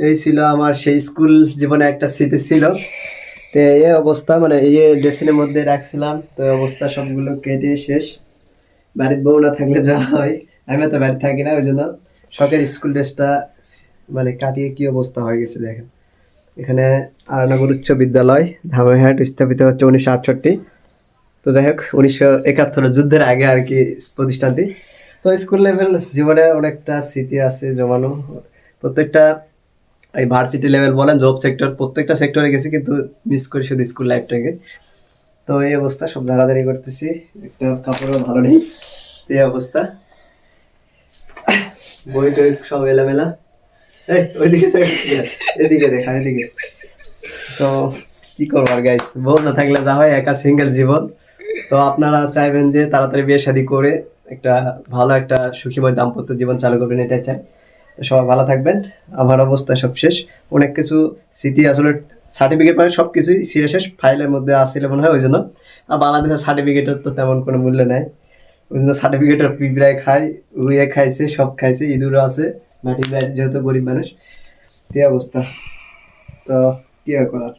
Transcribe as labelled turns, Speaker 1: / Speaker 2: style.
Speaker 1: এই ছিল আমার সেই স্কুল জীবনে একটা স্মৃতি ছিল। তো এই অবস্থা, মানে এই যে ড্রেসিনের মধ্যে রাখছিলাম, তো এই অবস্থা সবগুলো কেটে শেষ। বাড়ির বউ না থাকলে যা হয়, আমি তো বাড়ি থাকি না, ওই জন্য শখের স্কুল ড্রেসটা মানে কাটিয়ে কি অবস্থা হয়ে গেছে দেখেন। এখানে আরানগর উচ্চ বিদ্যালয় ধামইরহাট স্থাপিত হচ্ছে 1968। তো যাই হোক, 1971 যুদ্ধের আগে আর কি প্রতিষ্ঠানটি। তো স্কুল লেভেল জীবনে অনেকটা স্মৃতি আছে জমানো। প্রত্যেকটা এই ভার্সিটি লেভেল বলেন, জব সেক্টর, প্রত্যেকটা সেক্টরে গেছি, কিন্তু মিস করি শুধু স্কুল লাইফটাকে। তো এই অবস্থা, সব ধারাধারি করতেছি, একটা কাপড়ও ভালো নেই, তো এই অবস্থা। বই টই সব এলামেলা। এই ওইদিকে দেখ, এদিকে দেখা, এদিকে। তো কি করবো আর গাইস, বউ না থাকলে যা হয়, একা সিঙ্গেল জীবন। তো আপনারা চাইবেন যে তাড়াতাড়ি বিয়ে শাদী করে একটা ভালো একটা সুখীময় দাম্পত্য জীবন চালু করবেন, এটাই চাই। তো সবাই ভালো থাকবেন। আমার অবস্থা সব শেষ, অনেক কিছু স্মৃতি আসলে সার্টিফিকেট মানে সব কিছুই ছিঁড়ে শেষ, ফাইলের মধ্যে আসছিল মনে হয়, ওই জন্য। আর বাংলাদেশের সার্টিফিকেটের তো তেমন কোনো মূল্য নাই, ওই জন্য সার্টিফিকেটের পিঁপড়ায় খাই, উইয়ে খাইছে, সব খাইছে, ইঁদুরও আছে, মাটি যেহেতু গরিব মানুষ, এই অবস্থা। তো কি আর করার।